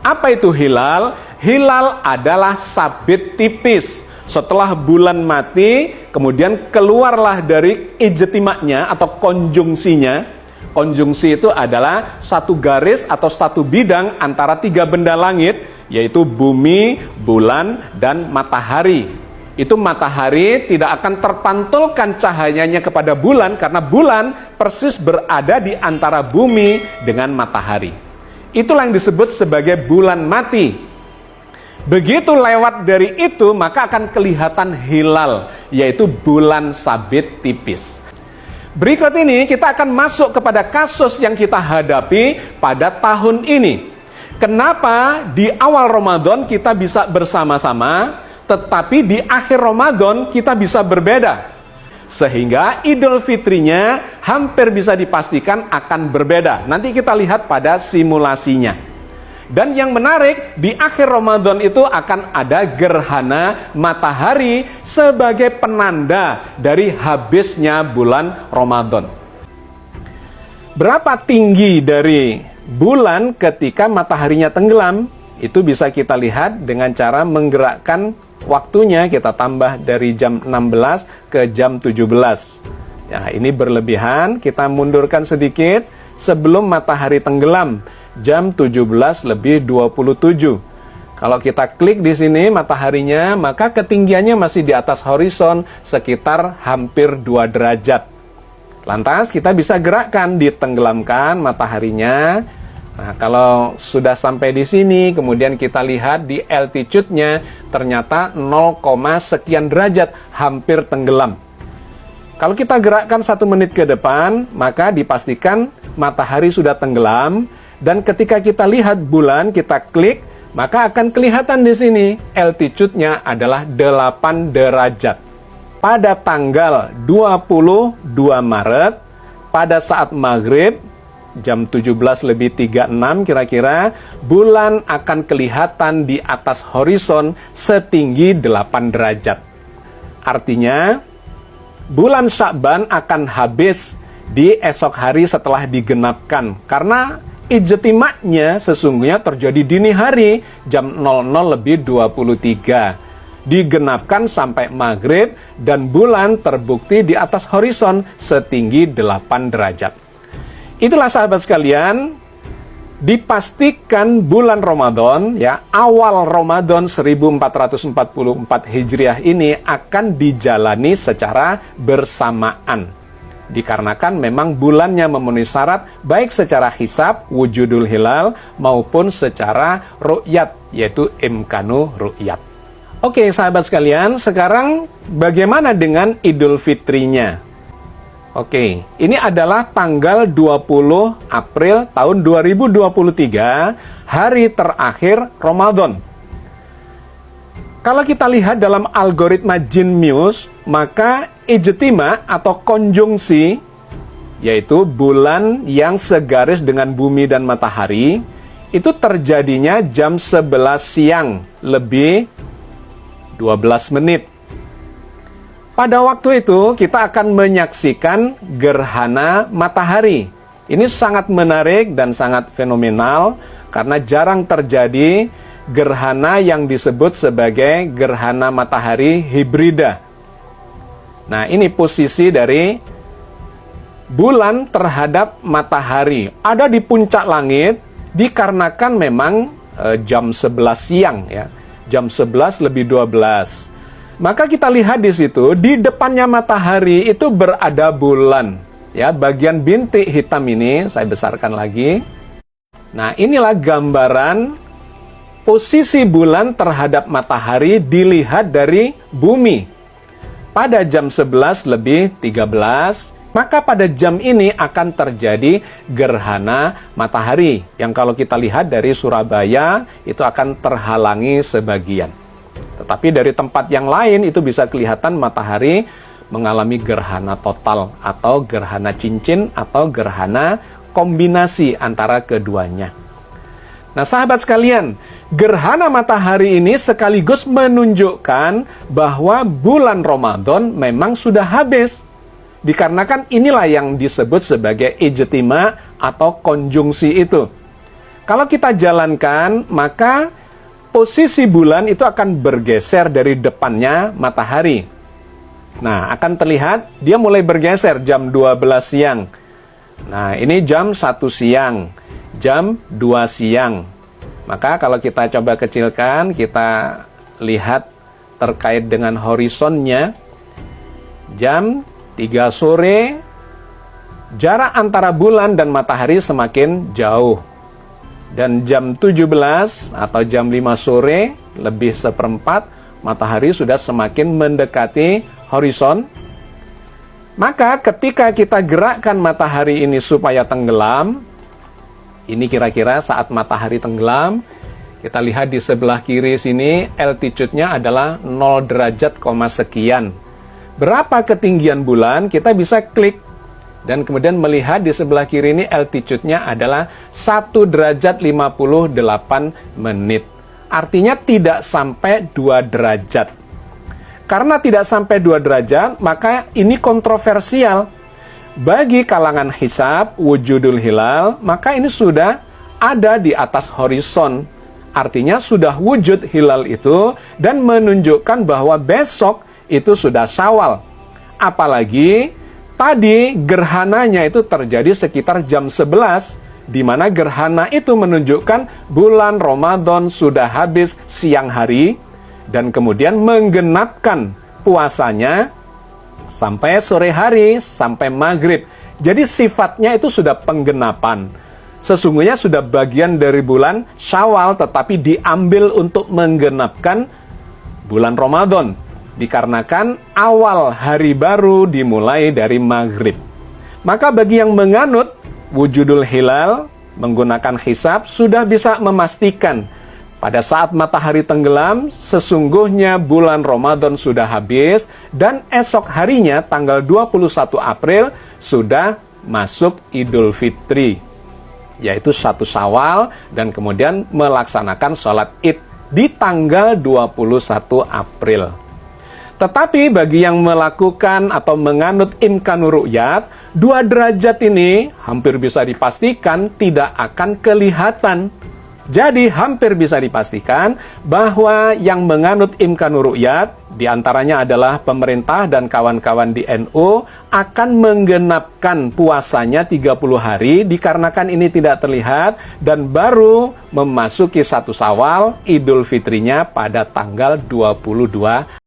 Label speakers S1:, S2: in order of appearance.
S1: Apa itu hilal? Hilal adalah sabit tipis. Setelah bulan mati, kemudian keluarlah dari ijtima'nya atau konjungsinya. Konjungsi itu adalah satu garis atau satu bidang antara tiga benda langit, yaitu bumi, bulan, dan matahari. Itu matahari tidak akan terpantulkan cahayanya kepada bulan, karena bulan persis berada di antara bumi dengan matahari. Itulah yang disebut sebagai bulan mati. Begitu lewat dari itu, maka akan kelihatan hilal, yaitu bulan sabit tipis. Berikut ini kita akan masuk kepada kasus yang kita hadapi pada tahun ini. Kenapa di awal Ramadan kita bisa bersama-sama, tetapi di akhir Ramadan kita bisa berbeda? Sehingga Idul Fitrinya hampir bisa dipastikan akan berbeda. Nanti kita lihat pada simulasinya. Dan yang menarik, di akhir Ramadan itu akan ada gerhana matahari sebagai penanda dari habisnya bulan Ramadan. Berapa tinggi dari bulan ketika mataharinya tenggelam? Itu bisa kita lihat dengan cara menggerakkan waktunya, kita tambah dari jam 16 ke jam 17. Ya, ini berlebihan, kita mundurkan sedikit sebelum matahari tenggelam. Jam 17:27. Kalau kita klik di sini mataharinya, maka ketinggiannya masih di atas horizon sekitar hampir 2 derajat. Lantas kita bisa gerakkan, ditenggelamkan mataharinya. Nah, kalau sudah sampai di sini, kemudian kita lihat di altitude-nya ternyata 0, sekian derajat, hampir tenggelam. Kalau kita gerakkan 1 menit ke depan, maka dipastikan matahari sudah tenggelam. Dan ketika kita lihat bulan, kita klik, maka akan kelihatan di sini altitude-nya adalah 8 derajat. Pada tanggal 22 Maret, pada saat maghrib, jam 17:36 kira-kira, bulan akan kelihatan di atas horizon setinggi 8 derajat. Artinya, bulan Sya'ban akan habis di esok hari setelah digenapkan, karena ijtima'nya sesungguhnya terjadi dini hari jam 00:23. Digenapkan sampai maghrib dan bulan terbukti di atas horizon setinggi 8 derajat. Itulah sahabat sekalian, dipastikan bulan Ramadan, ya, awal Ramadan 1444 Hijriah ini akan dijalani secara bersamaan. Dikarenakan memang bulannya memenuhi syarat baik secara hisab, wujudul hilal, maupun secara ru'yat, yaitu imkanu ru'yat. Oke sahabat sekalian, sekarang bagaimana dengan Idul Fitrinya? Oke, ini adalah tanggal 20 April tahun 2023, hari terakhir Ramadan. Kalau kita lihat dalam algoritma Genius, maka ijtima atau konjungsi, yaitu bulan yang segaris dengan bumi dan matahari, itu terjadinya jam 11 siang lebih 12 menit. Pada waktu itu kita akan menyaksikan gerhana matahari. Ini sangat menarik dan sangat fenomenal karena jarang terjadi gerhana yang disebut sebagai gerhana matahari hibrida. Nah, ini posisi dari bulan terhadap matahari. Ada di puncak langit dikarenakan memang jam 11 siang, ya. Jam 11:12. Maka kita lihat di situ, di depannya matahari itu berada bulan. Ya, bagian bintik hitam ini saya besarkan lagi. Nah, inilah gambaran posisi bulan terhadap matahari dilihat dari bumi. Pada jam 11:13, maka pada jam ini akan terjadi gerhana matahari. Yang kalau kita lihat dari Surabaya, itu akan terhalangi sebagian. Tetapi dari tempat yang lain itu bisa kelihatan matahari mengalami gerhana total atau gerhana cincin atau gerhana kombinasi antara keduanya. Nah sahabat sekalian, gerhana matahari ini sekaligus menunjukkan bahwa bulan Ramadan memang sudah habis. Dikarenakan inilah yang disebut sebagai ijtima atau konjungsi itu. Kalau kita jalankan, maka posisi bulan itu akan bergeser dari depannya matahari. Nah, akan terlihat dia mulai bergeser jam 12 siang. Nah, ini jam 1 siang, jam 2 siang. Maka kalau kita coba kecilkan, kita lihat terkait dengan horizonnya, jam 3 sore, jarak antara bulan dan matahari semakin jauh. Dan jam 17 atau jam 5 sore, lebih seperempat, matahari sudah semakin mendekati horizon. Maka ketika kita gerakkan matahari ini supaya tenggelam, ini kira-kira saat matahari tenggelam, kita lihat di sebelah kiri sini, altitude-nya adalah 0 derajat, sekian. Berapa ketinggian bulan, kita bisa klik. Dan kemudian melihat di sebelah kiri ini altitude-nya adalah 1 derajat 58 menit. Artinya tidak sampai 2 derajat. Karena tidak sampai 2 derajat, maka ini kontroversial. Bagi kalangan hisab, wujudul hilal, maka ini sudah ada di atas horizon. Artinya sudah wujud hilal itu dan menunjukkan bahwa besok itu sudah Syawal. Apalagi tadi gerhananya itu terjadi sekitar jam 11, di mana gerhana itu menunjukkan bulan Ramadan sudah habis siang hari, dan kemudian menggenapkan puasanya sampai sore hari, sampai maghrib. Jadi sifatnya itu sudah penggenapan. Sesungguhnya sudah bagian dari bulan Syawal, tetapi diambil untuk menggenapkan bulan Ramadan. Dikarenakan awal hari baru dimulai dari maghrib. Maka bagi yang menganut wujudul hilal menggunakan hisab, sudah bisa memastikan pada saat matahari tenggelam, sesungguhnya bulan Ramadan sudah habis, dan esok harinya tanggal 21 April sudah masuk Idul Fitri, yaitu 1 Syawal, dan kemudian melaksanakan sholat Id di tanggal 21 April. Tetapi bagi yang melakukan atau menganut imkanur ru'yat, 2 derajat ini hampir bisa dipastikan tidak akan kelihatan. Jadi hampir bisa dipastikan bahwa yang menganut imkanur ru'yat, diantaranya adalah pemerintah dan kawan-kawan di NU, akan menggenapkan puasanya 30 hari dikarenakan ini tidak terlihat, dan baru memasuki 1 Syawal, Idul Fitrinya pada tanggal 22